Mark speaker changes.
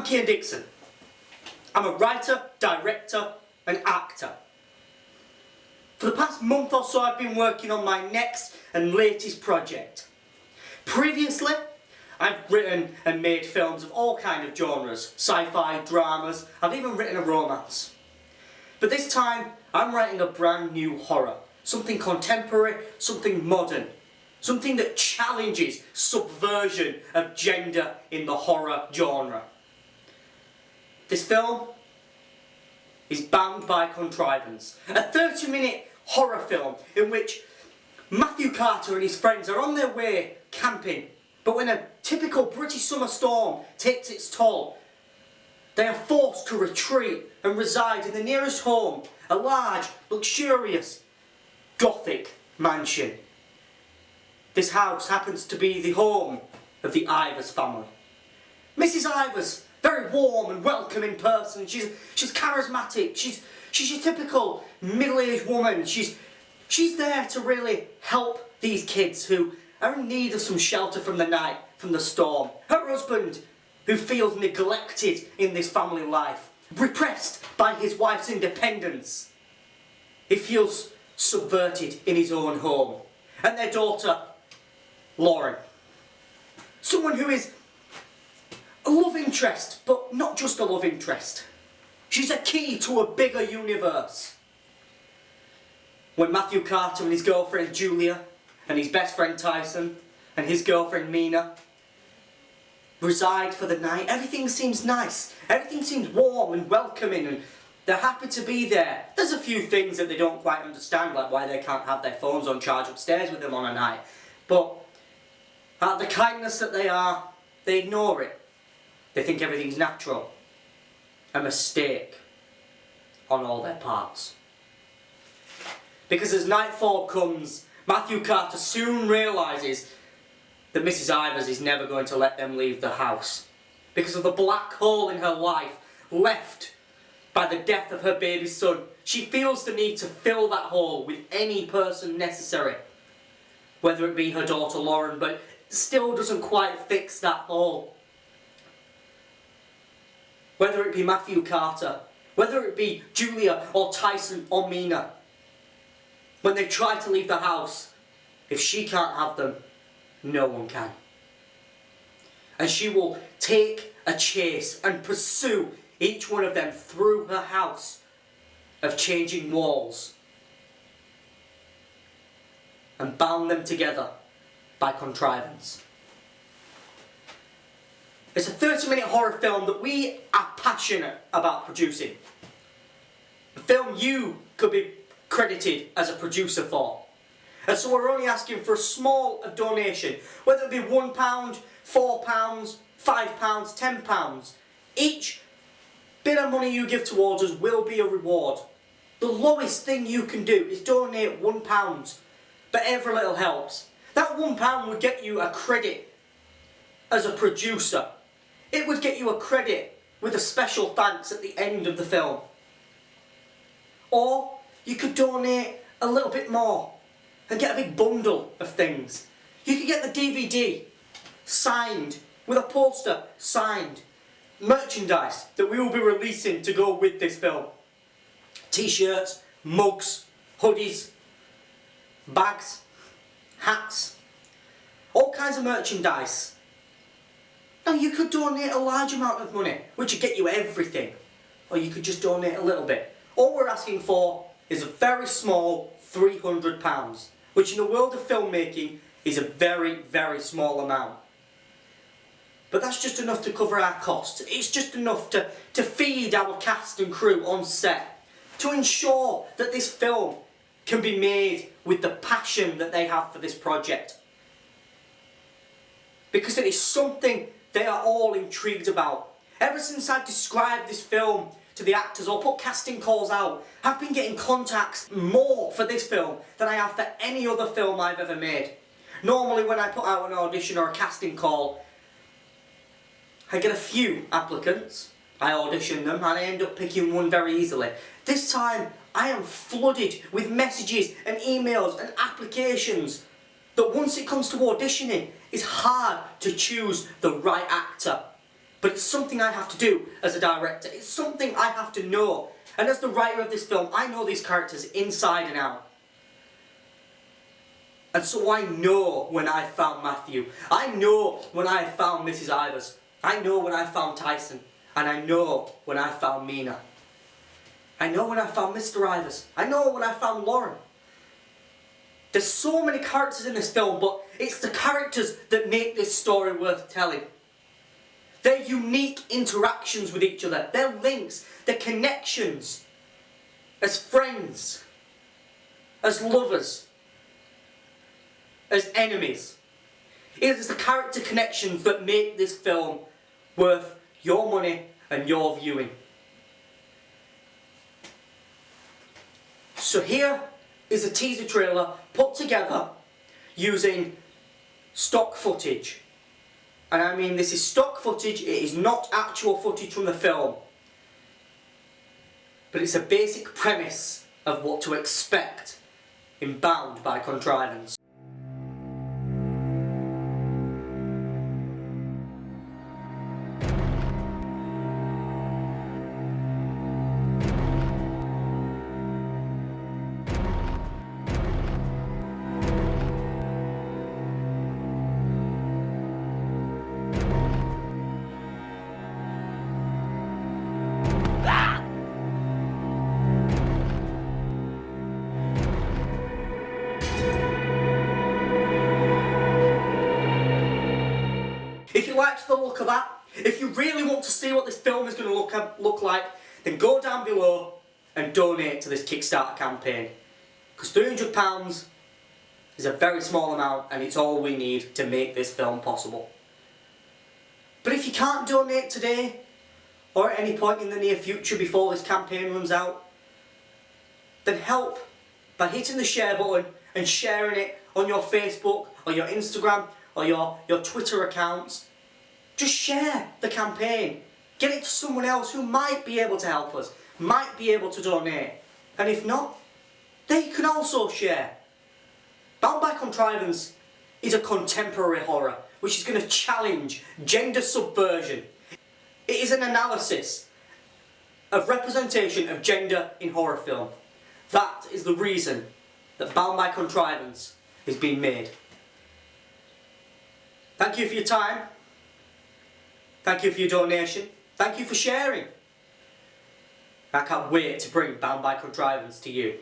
Speaker 1: Kean Dixon. I'm a writer, director and actor. For the past month or so I've been working on my next and latest project. Previously, I've written and made films of all kinds of genres, sci-fi, dramas, I've even written a romance. But this time, I'm writing a brand new horror. Something contemporary, something modern. Something that challenges subversion of gender in the horror genre. This film is bound by contrivance. A 30-minute horror film in which Matthew Carter and his friends are on their way camping, but when a typical British summer storm takes its toll, they are forced to retreat and reside in the nearest home, a large, luxurious, Gothic mansion. This house happens to be the home of the Ivers family. Mrs. Ivers, very warm and welcoming person. She's charismatic. She's your typical middle-aged woman. She's there to really help these kids who are in need of some shelter from the night, from the storm. Her husband, who feels neglected in this family life, repressed by his wife's independence. He feels subverted in his own home. And their daughter, Lauren. Someone who is a love interest, but not just a love interest. She's a key to a bigger universe. When Matthew Carter and his girlfriend Julia, and his best friend Tyson, and his girlfriend Mina reside for the night, everything seems nice. Everything seems warm and welcoming, and they're happy to be there. There's a few things that they don't quite understand, like why they can't have their phones on charge upstairs with them on a night. But out of the kindness that they are, they ignore it. They think everything's natural. A mistake on all their parts. Because as nightfall comes, Matthew Carter soon realises that Mrs. Ivers is never going to let them leave the house. Because of the black hole in her life left by the death of her baby son, she feels the need to fill that hole with any person necessary. Whether it be her daughter Lauren, but still doesn't quite fix that hole. Whether it be Matthew Carter, whether it be Julia or Tyson or Mina. When they try to leave the house, if she can't have them, no one can. And she will take a chase and pursue each one of them through her house of changing walls and bound them together by contrivance. It's a 30-minute horror film that we are passionate about producing. A film you could be credited as a producer for. And so we're only asking for a small donation, whether it be £1, £4, £5, £10. Each bit of money you give towards us will be a reward. The lowest thing you can do is donate £1, but every little helps. That £1 would get you a credit as a producer. It would get you a credit with a special thanks at the end of the film. Or you could donate a little bit more and get a big bundle of things. You could get the DVD signed with a poster signed, merchandise that we will be releasing to go with this film. T-shirts, mugs, hoodies, bags, hats, all kinds of merchandise. Now you could donate a large amount of money, which would get you everything. Or you could just donate a little bit. All we're asking for is a very small £300, which in the world of filmmaking is a very, very small amount. But that's just enough to cover our costs. It's just enough to feed our cast and crew on set, to ensure that this film can be made with the passion that they have for this project. Because it is something they are all intrigued about. Ever since I've described this film to the actors or put casting calls out, I've been getting contacts more for this film than I have for any other film I've ever made. Normally when I put out an audition or a casting call, I get a few applicants, I audition them and I end up picking one very easily. This time I am flooded with messages and emails and applications that once it comes to auditioning, it's hard to choose the right actor. but it's something I have to do as a director. It's something I have to know. And as the writer of this film, I know these characters inside and out. And so I know when I found Matthew. I know when I found Mrs. Ivers. I know when I found Tyson. And I know when I found Mina. I know when I found Mr. Ivers. I know when I found Lauren. There's so many characters in this film, but it's the characters that make this story worth telling. Their unique interactions with each other, their links, their connections, as friends, as lovers, as enemies. It is the character connections that make this film worth your money and your viewing. So here is a teaser trailer put together using stock footage. And I mean, this is stock footage, it is not actual footage from the film. But it's a basic premise of what to expect in Bound by Contrivance. If you liked the look of that, if you really want to see what this film is going to look like, then go down below and donate to this Kickstarter campaign. Because £300 is a very small amount and it's all we need to make this film possible. But if you can't donate today, or at any point in the near future before this campaign runs out, then help by hitting the share button and sharing it on your Facebook or your Instagram or your Twitter accounts. Just share the campaign. Get it to someone else who might be able to help us, might be able to donate. And if not, they can also share. Bound by Contrivance is a contemporary horror which is going to challenge gender subversion. It is an analysis of representation of gender in horror film. That is the reason that Bound by Contrivance is being made. Thank you for your time. Thank you for your donation. Thank you for sharing. I can't wait to bring Bound by Contrivance to you.